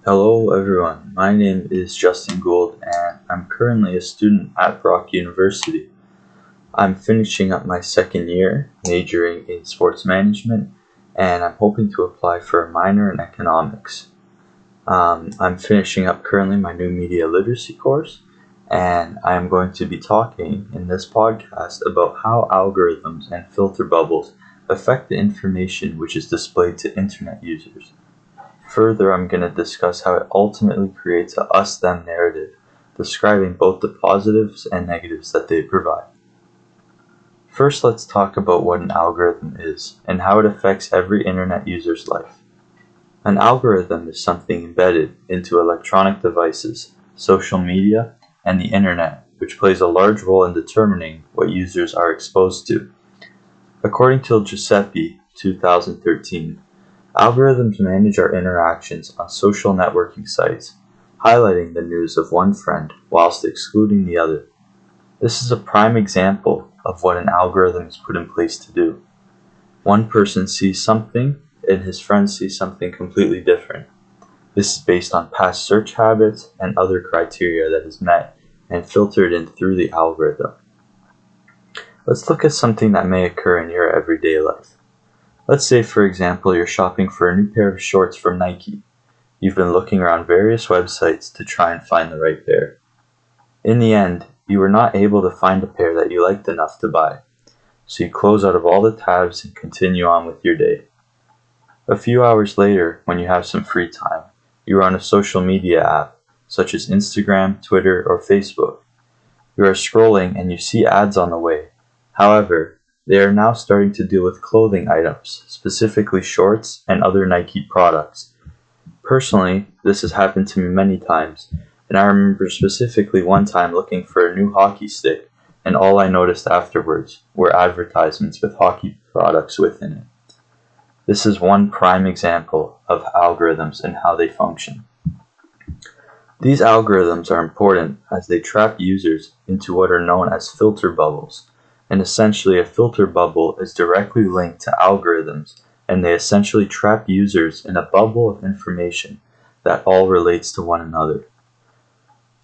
Hello everyone, my name is Justin Gould and I'm currently a student at Brock University. I'm finishing up my second year, majoring in sports management, and I'm hoping to apply for a minor in economics. I'm finishing up currently my new media literacy course, and I'm going to be talking in this podcast about how algorithms and filter bubbles affect the information which is displayed to internet users. Further, I'm going to discuss how it ultimately creates a us-them narrative, describing both the positives and negatives that they provide. First, let's talk about what an algorithm is and how it affects every internet user's life. An algorithm is something embedded into electronic devices, social media, and the internet, which plays a large role in determining what users are exposed to. According to Giuseppe, 2013, algorithms manage our interactions on social networking sites, highlighting the news of one friend whilst excluding the other. This is a prime example of what an algorithm is put in place to do. One person sees something and his friend sees something completely different. This is based on past search habits and other criteria that is met and filtered in through the algorithm. Let's look at something that may occur in your everyday life. Let's say, for example, you're shopping for a new pair of shorts from Nike. You've been looking around various websites to try and find the right pair. In the end, you were not able to find a pair that you liked enough to buy, so you close out of all the tabs and continue on with your day. A few hours later, when you have some free time, you are on a social media app, such as Instagram, Twitter, or Facebook. You are scrolling and you see ads on the way. However, they are now starting to deal with clothing items, specifically shorts and other Nike products. Personally, this has happened to me many times, and I remember specifically one time looking for a new hockey stick, and all I noticed afterwards were advertisements with hockey products within it. This is one prime example of algorithms and how they function. These algorithms are important as they trap users into what are known as filter bubbles. And essentially a filter bubble is directly linked to algorithms, and they essentially trap users in a bubble of information that all relates to one another.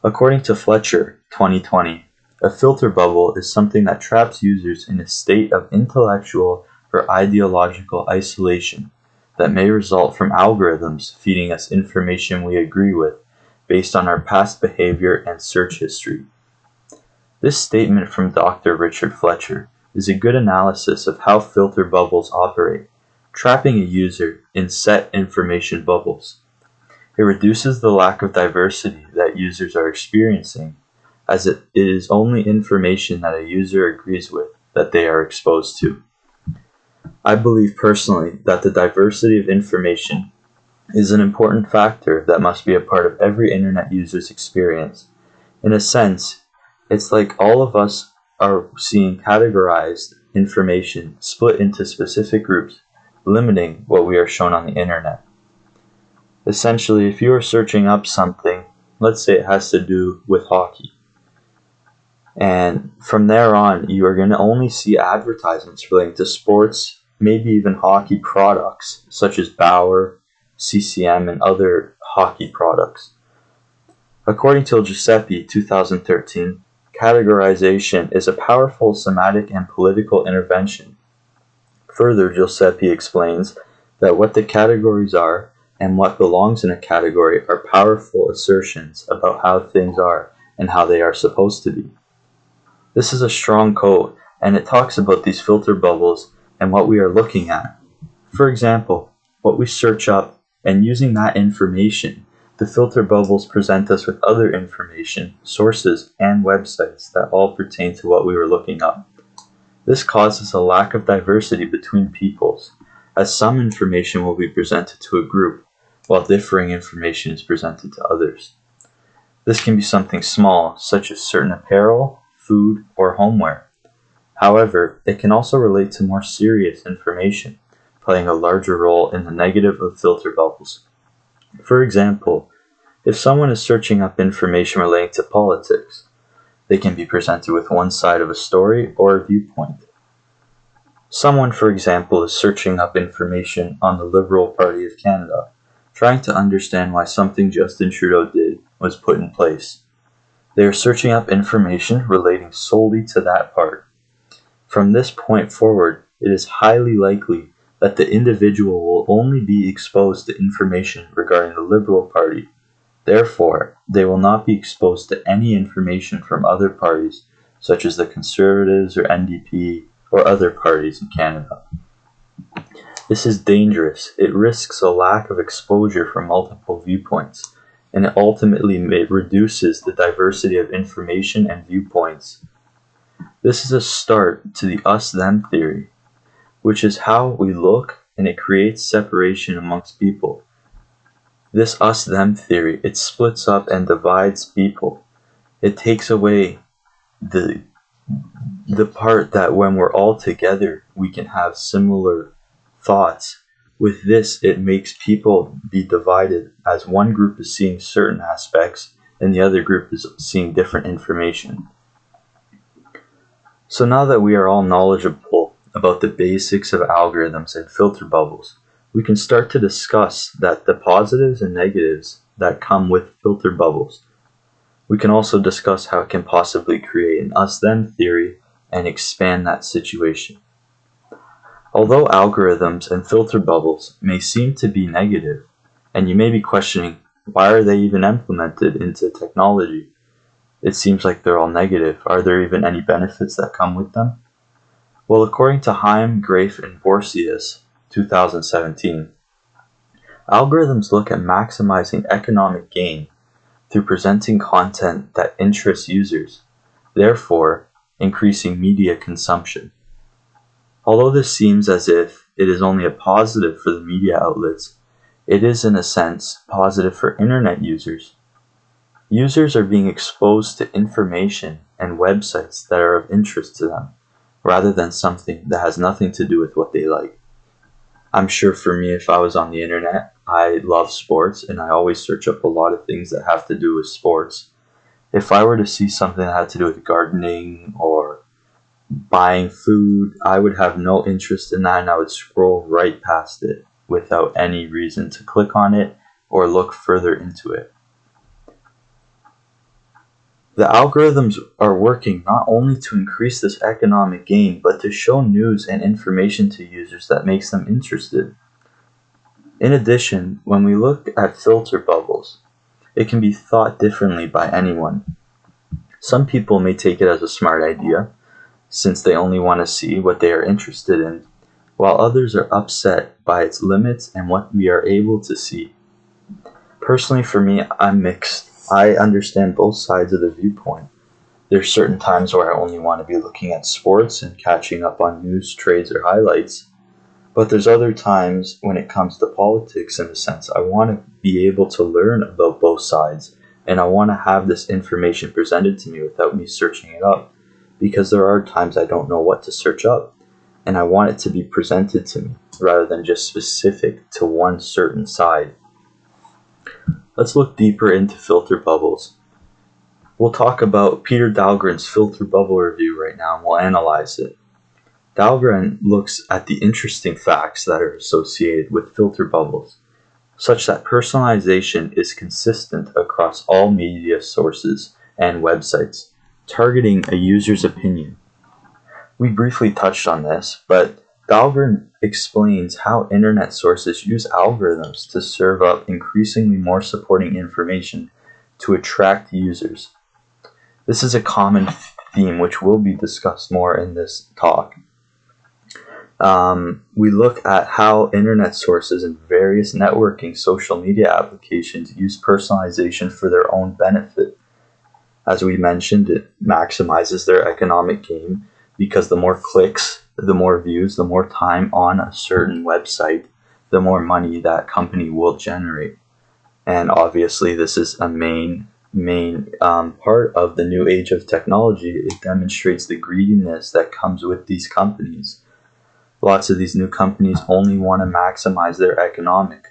According to Fletcher, 2020, a filter bubble is something that traps users in a state of intellectual or ideological isolation that may result from algorithms feeding us information we agree with based on our past behavior and search history. This statement from Dr. Richard Fletcher is a good analysis of how filter bubbles operate, trapping a user in set information bubbles. It reduces the lack of diversity that users are experiencing, as it is only information that a user agrees with that they are exposed to. I believe personally that the diversity of information is an important factor that must be a part of every internet user's experience. In a sense, it's like all of us are seeing categorized information split into specific groups, limiting what we are shown on the internet. Essentially, if you are searching up something, let's say it has to do with hockey, and from there on, you are going to only see advertisements relating to sports, maybe even hockey products, such as Bauer, CCM, and other hockey products. According to Giuseppe, 2013, categorization is a powerful semantic and political intervention. Further, Giuseppe explains that what the categories are and what belongs in a category are powerful assertions about how things are and how they are supposed to be. This is a strong quote, and it talks about these filter bubbles and what we are looking at. For example, what we search up, and using that information, the filter bubbles present us with other information, sources, and websites that all pertain to what we were looking up. This causes a lack of diversity between peoples, as some information will be presented to a group, while differing information is presented to others. This can be something small, such as certain apparel, food, or homeware. However, it can also relate to more serious information, playing a larger role in the negative of filter bubbles. For example, if someone is searching up information relating to politics, they can be presented with one side of a story or a viewpoint. Someone, for example, is searching up information on the Liberal Party of Canada. trying to understand why something Justin Trudeau did was put in place. They are searching up information relating solely to that part. From this point forward, it is highly likely that the individual will only be exposed to information regarding the Liberal Party. Therefore, they will not be exposed to any information from other parties, such as the Conservatives or NDP or other parties in Canada. This is dangerous. It risks a lack of exposure for multiple viewpoints, and it ultimately reduces the diversity of information and viewpoints. This is a start to the us-them theory, which is how we look, and it creates separation amongst people. This us-them theory, it splits up and divides people. It takes away the part that when we're all together, we can have similar thoughts. With this, it makes people be divided, as one group is seeing certain aspects and the other group is seeing different information. So now that we are all knowledgeable about the basics of algorithms and filter bubbles, we can start to discuss that the positives and negatives that come with filter bubbles. We can also discuss how it can possibly create an us-them theory and expand that situation. Although algorithms and filter bubbles may seem to be negative, and you may be questioning, why are they even implemented into technology? It seems like they're all negative. Are there even any benefits that come with them? Well, according to Heim, Grafe, and Borsius, 2017, algorithms look at maximizing economic gain through presenting content that interests users, therefore increasing media consumption. Although this seems as if it is only a positive for the media outlets, it is in a sense positive for internet users. Users are being exposed to information and websites that are of interest to them, rather than something that has nothing to do with what they like. I'm sure for me, if I was on the internet, I love sports and I always search up a lot of things that have to do with sports. If I were to see something that had to do with gardening or buying food, I would have no interest in that and I would scroll right past it without any reason to click on it or look further into it. The algorithms are working not only to increase this economic gain, but to show news and information to users that makes them interested. In addition, when we look at filter bubbles, it can be thought differently by anyone. Some people may take it as a smart idea, since they only want to see what they are interested in, while others are upset by its limits and what we are able to see. Personally, for me, I'm mixed. I understand both sides of the viewpoint. There's certain times where I only want to be looking at sports and catching up on news, trades, or highlights. But there's other times when it comes to politics, in a sense, I want to be able to learn about both sides, and I want to have this information presented to me without me searching it up, because there are times I don't know what to search up, and I want it to be presented to me, rather than just specific to one certain side. Let's look deeper into filter bubbles. We'll talk about Peter Dahlgren's filter bubble review right now, and we'll analyze it. Dahlgren looks at the interesting facts that are associated with filter bubbles, such that personalization is consistent across all media sources and websites, targeting a user's opinion. We briefly touched on this, but Dahlgren explains how internet sources use algorithms to serve up increasingly more supporting information to attract users. This is a common theme which will be discussed more in this talk. We look at how internet sources and various networking social media applications use personalization for their own benefit. As we mentioned, it maximizes their economic gain because the more clicks, the more views, the more time on a certain website, the more money that company will generate. And obviously this is a main part of the new age of technology. It demonstrates the greediness that comes with these companies. Lots of these new companies only want to maximize their economic.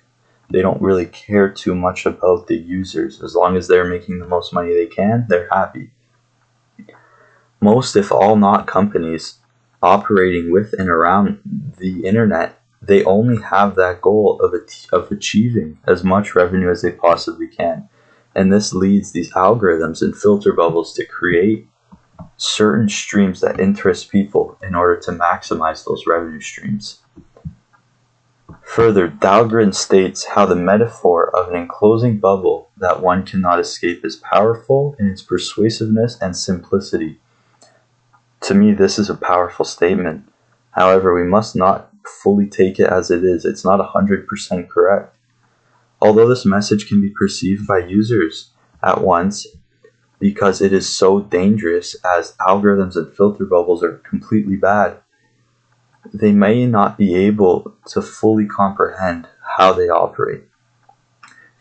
They don't really care too much about the users. As long as they're making the most money they can, they're happy. Most, if all not, companies operating with and around the internet they only have that goal of achieving as much revenue as they possibly can. And this leads these algorithms and filter bubbles to create certain streams that interest people in order to maximize those revenue streams. Further, Dahlgren states how the metaphor of an enclosing bubble that one cannot escape is powerful in its persuasiveness and simplicity. To me, this is a powerful statement. However, we must not fully take it as it is. It's not 100% correct. Although this message can be perceived by users at once because it is so dangerous, as algorithms and filter bubbles are completely bad, they may not be able to fully comprehend how they operate.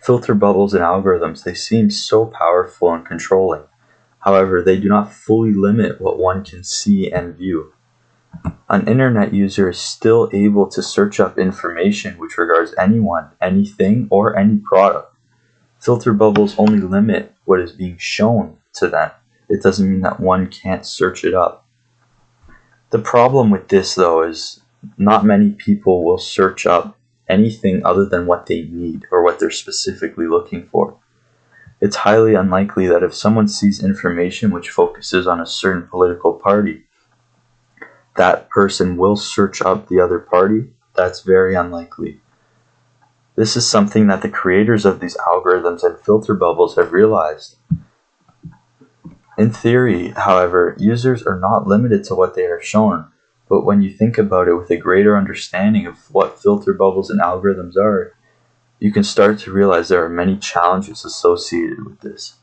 Filter bubbles and algorithms, they seem so powerful and controlling. However, they do not fully limit what one can see and view. An internet user is still able to search up information which regards anyone, anything, or any product. Filter bubbles only limit what is being shown to them. It doesn't mean that one can't search it up. The problem with this, though, is not many people will search up anything other than what they need or what they're specifically looking for. It's highly unlikely that if someone sees information which focuses on a certain political party, that person will search up the other party. That's very unlikely. This is something that the creators of these algorithms and filter bubbles have realized. In theory, however, users are not limited to what they are shown, but when you think about it with a greater understanding of what filter bubbles and algorithms are, you can start to realize there are many challenges associated with this.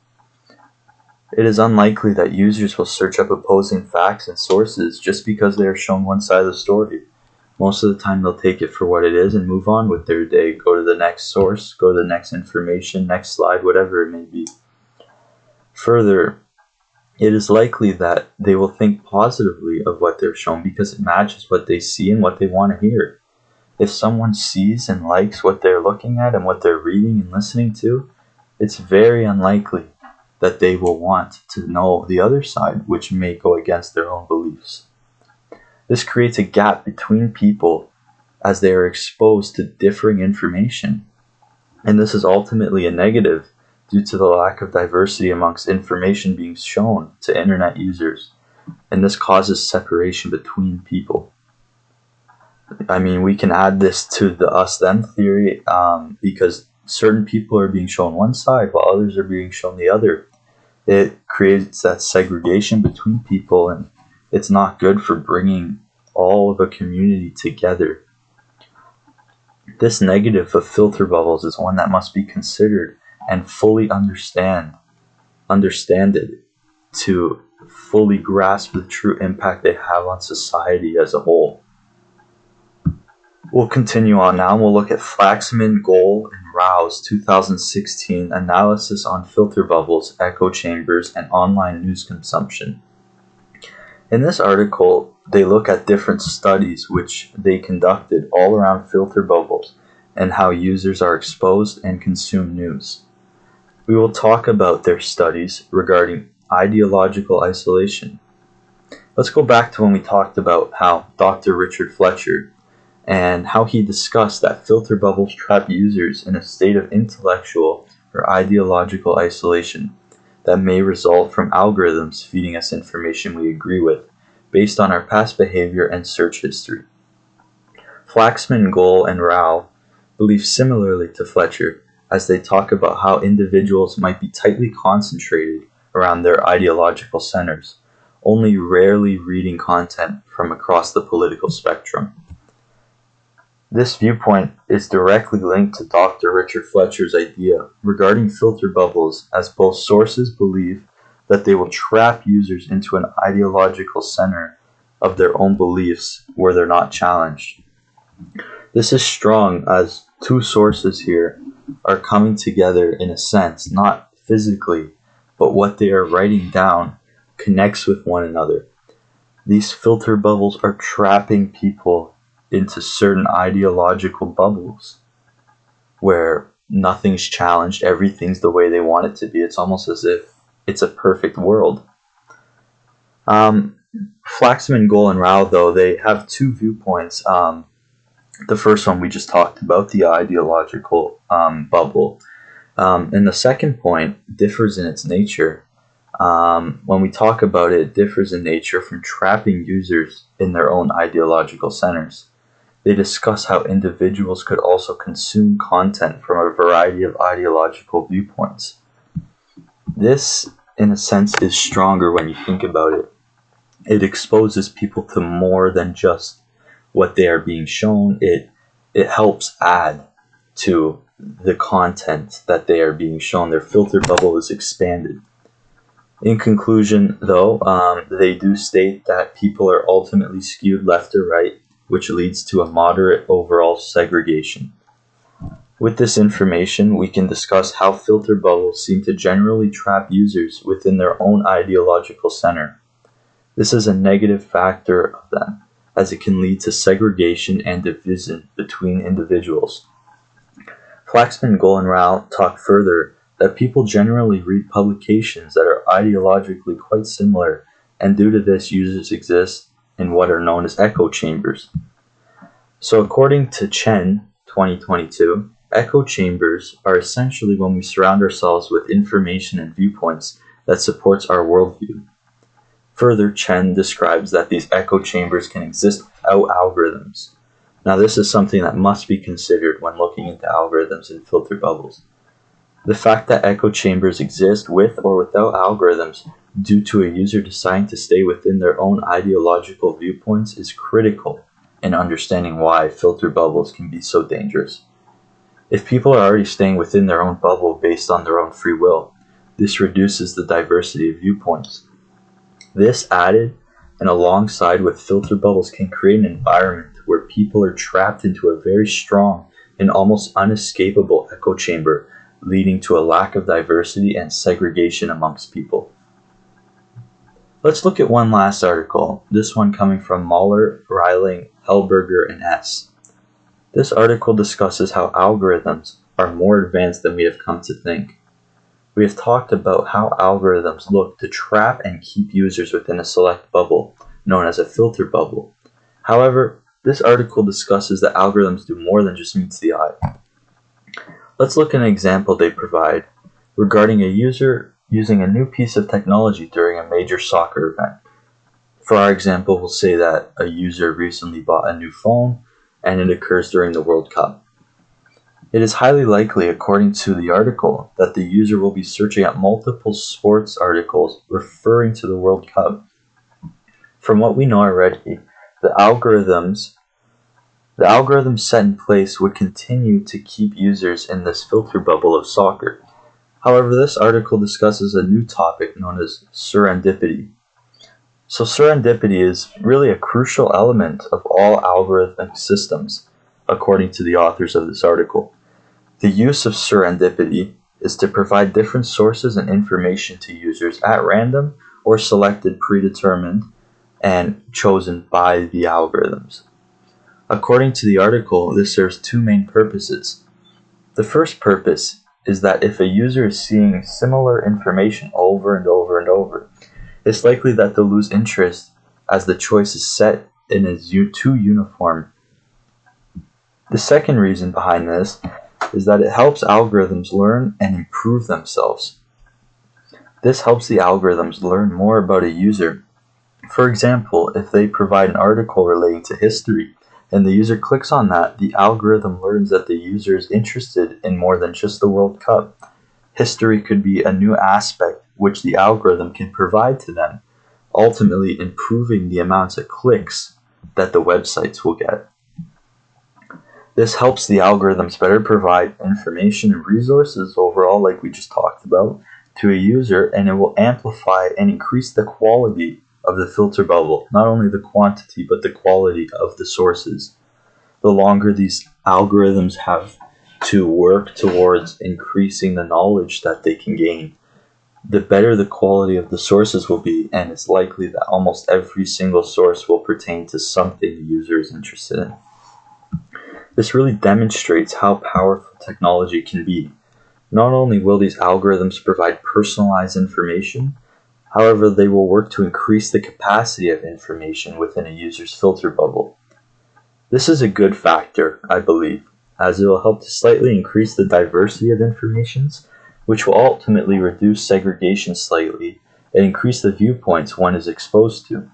It is unlikely that users will search up opposing facts and sources just because they are shown one side of the story. Most of the time they'll take it for what it is and move on with their day, go to the next source, go to the next information, next slide, whatever it may be. Further, it is likely that they will think positively of what they're shown because it matches what they see and what they want to hear. If someone sees and likes what they're looking at and what they're reading and listening to, it's very unlikely that they will want to know the other side, which may go against their own beliefs. This creates a gap between people as they are exposed to differing information, and this is ultimately a negative due to the lack of diversity amongst information being shown to internet users, and this causes separation between people. I mean, we can add this to the us-them theory because certain people are being shown one side while others are being shown the other. It creates that segregation between people, and it's not good for bringing all of a community together. This negative of filter bubbles is one that must be considered and fully understood to fully grasp the true impact they have on society as a whole. We'll continue on now and we'll look at Flaxman, Gohl, and Rao's 2016 analysis on filter bubbles, echo chambers, and online news consumption. In this article, they look at different studies which they conducted all around filter bubbles and how users are exposed and consume news. We will talk about their studies regarding ideological isolation. Let's go back to when we talked about how Dr. Richard Fletcher and how he discussed that filter bubbles trap users in a state of intellectual or ideological isolation that may result from algorithms feeding us information we agree with based on our past behavior and search history. Flaxman, Gohl, and Rao believe similarly to Fletcher as they talk about how individuals might be tightly concentrated around their ideological centers, only rarely reading content from across the political spectrum. This viewpoint is directly linked to Dr. Richard Fletcher's idea regarding filter bubbles, as both sources believe that they will trap users into an ideological center of their own beliefs where they're not challenged. This is strong as two sources here are coming together in a sense, not physically, but what they are writing down connects with one another. These filter bubbles are trapping people into certain ideological bubbles where nothing's challenged, everything's the way they want it to be. It's almost as if it's a perfect world. Flaxman, Gohl, and Rao, though, they have two viewpoints The first one we just talked about, the ideological bubble. And the second point differs in its nature. When we talk about it, it differs in nature from trapping users in their own ideological centers. They discuss how individuals could also consume content from a variety of ideological viewpoints. This, in a sense, is stronger when you think about it. It exposes people to more than just what they are being shown. It helps add to the content that they are being shown. Their filter bubble is expanded. In conclusion, though, they do state that people are ultimately skewed left or right, which leads to a moderate overall segregation. With this information, we can discuss how filter bubbles seem to generally trap users within their own ideological center. This is a negative factor of them, as it can lead to segregation and division between individuals. Flaxman, Gohl, and Rao talk further that people generally read publications that are ideologically quite similar, and due to this, users exist in what are known as echo chambers. So according to Chen, 2022, echo chambers are essentially when we surround ourselves with information and viewpoints that supports our worldview. Further, Chen describes that these echo chambers can exist without algorithms. Now, this is something that must be considered when looking into algorithms and filter bubbles. The fact that echo chambers exist with or without algorithms due to a user deciding to stay within their own ideological viewpoints is critical in understanding why filter bubbles can be so dangerous. If people are already staying within their own bubble based on their own free will, this reduces the diversity of viewpoints. This added and alongside with filter bubbles can create an environment where people are trapped into a very strong and almost unescapable echo chamber, leading to a lack of diversity and segregation amongst people. Let's look at one last article, this one coming from Mahler, Reiling, Hellberger, and S. This article discusses how algorithms are more advanced than we have come to think. We have talked about how algorithms look to trap and keep users within a select bubble, known as a filter bubble. However, this article discusses that algorithms do more than just meets the eye. Let's look at an example they provide regarding a user using a new piece of technology during a major soccer event. For our example, we'll say that a user recently bought a new phone and it occurs during the World Cup. It is highly likely, according to the article, that the user will be searching at multiple sports articles referring to the World Cup. From what we know already, the algorithms set in place would continue to keep users in this filter bubble of soccer. However, this article discusses a new topic known as serendipity. So serendipity is really a crucial element of all algorithmic systems, according to the authors of this article. The use of serendipity is to provide different sources and information to users at random or selected, predetermined, and chosen by the algorithms. According to the article, this serves two main purposes. The first purpose is that if a user is seeing similar information over and over and over, it's likely that they'll lose interest as the choice is set and is too uniform. The second reason behind this is that it helps algorithms learn and improve themselves. This helps the algorithms learn more about a user. For example, if they provide an article relating to history and the user clicks on that, the algorithm learns that the user is interested in more than just the World Cup. History could be a new aspect which the algorithm can provide to them, ultimately improving the amounts of clicks that the websites will get. This helps the algorithms better provide information and resources overall, like we just talked about, to a user, and it will amplify and increase the quality of the filter bubble, not only the quantity but the quality of the sources. The longer these algorithms have to work towards increasing the knowledge that they can gain, the better the quality of the sources will be, and it's likely that almost every single source will pertain to something the user is interested in. This really demonstrates how powerful technology can be. Not only will these algorithms provide personalized information, however, they will work to increase the capacity of information within a user's filter bubble. This is a good factor, I believe, as it will help to slightly increase the diversity of informations, which will ultimately reduce segregation slightly and increase the viewpoints one is exposed to.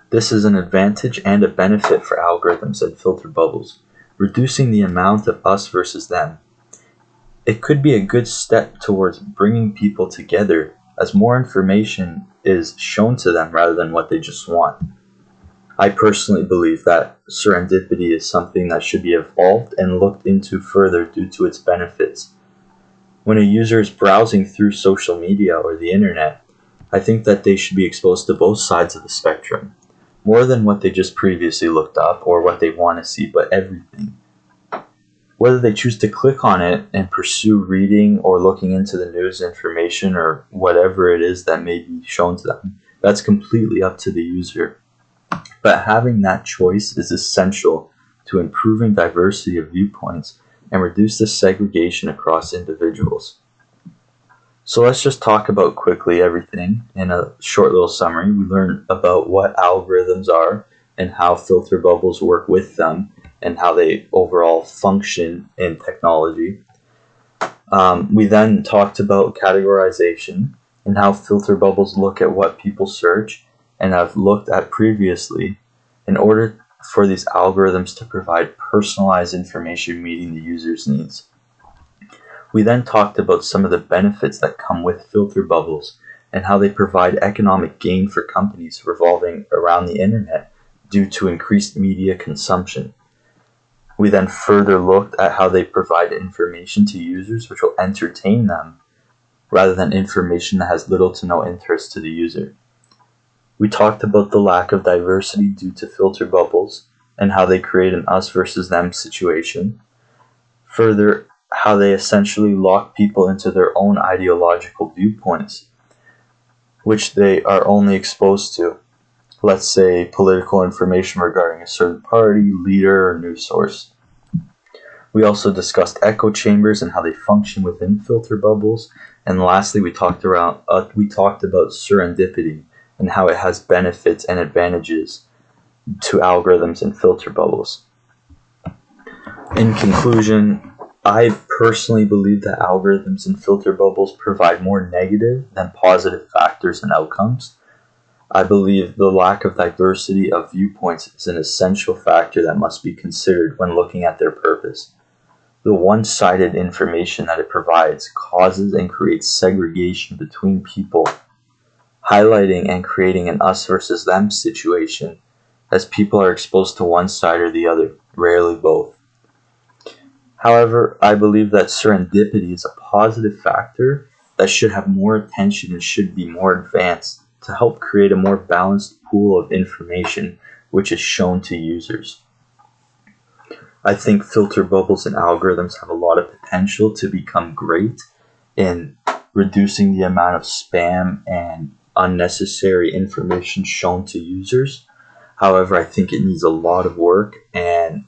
This is an advantage and a benefit for algorithms and filter bubbles, reducing the amount of us versus them. It could be a good step towards bringing people together as more information is shown to them rather than what they just want. I personally believe that serendipity is something that should be evolved and looked into further due to its benefits. When a user is browsing through social media or the internet, I think that they should be exposed to both sides of the spectrum, more than what they just previously looked up or what they want to see, but everything. Whether they choose to click on it and pursue reading or looking into the news information or whatever it is that may be shown to them, that's completely up to the user. But having that choice is essential to improving diversity of viewpoints and reduce the segregation across individuals. So let's just talk about quickly everything. In a short little summary, we learned about what algorithms are and how filter bubbles work with them and how they overall function in technology. We then talked about categorization and how filter bubbles look at what people search and have looked at previously in order for these algorithms to provide personalized information meeting the user's needs. We then talked about some of the benefits that come with filter bubbles and how they provide economic gain for companies revolving around the internet due to increased media consumption. We then further looked at how they provide information to users which will entertain them rather than information that has little to no interest to the user. We talked about the lack of diversity due to filter bubbles and how they create an us versus them situation. Further, how they essentially lock people into their own ideological viewpoints, which they are only exposed to, let's say, political information regarding a certain party, leader, or news source. We also discussed echo chambers and how they function within filter bubbles. And lastly, we talked about serendipity and how it has benefits and advantages to algorithms and filter bubbles. In conclusion, I personally believe that algorithms and filter bubbles provide more negative than positive factors and outcomes. I believe the lack of diversity of viewpoints is an essential factor that must be considered when looking at their purpose. The one-sided information that it provides causes and creates segregation between people, highlighting and creating an us versus them situation as people are exposed to one side or the other, rarely both. However, I believe that serendipity is a positive factor that should have more attention and should be more advanced to help create a more balanced pool of information which is shown to users. I think filter bubbles and algorithms have a lot of potential to become great in reducing the amount of spam and unnecessary information shown to users. However, I think it needs a lot of work and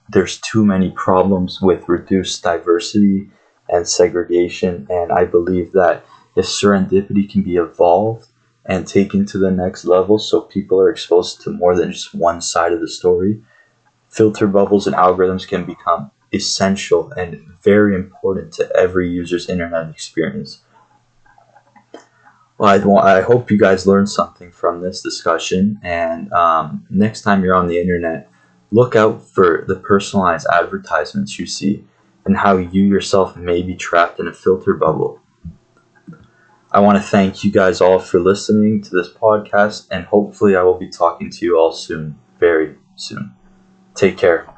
there's too many problems with reduced diversity and segregation, and I believe that if serendipity can be evolved and taken to the next level so people are exposed to more than just one side of the story, filter bubbles and algorithms can become essential and very important to every user's internet experience. Well, I hope you guys learned something from this discussion, and next time you're on the internet, look out for the personalized advertisements you see and how you yourself may be trapped in a filter bubble. I want to thank you guys all for listening to this podcast, and hopefully I will be talking to you all soon, very soon. Take care.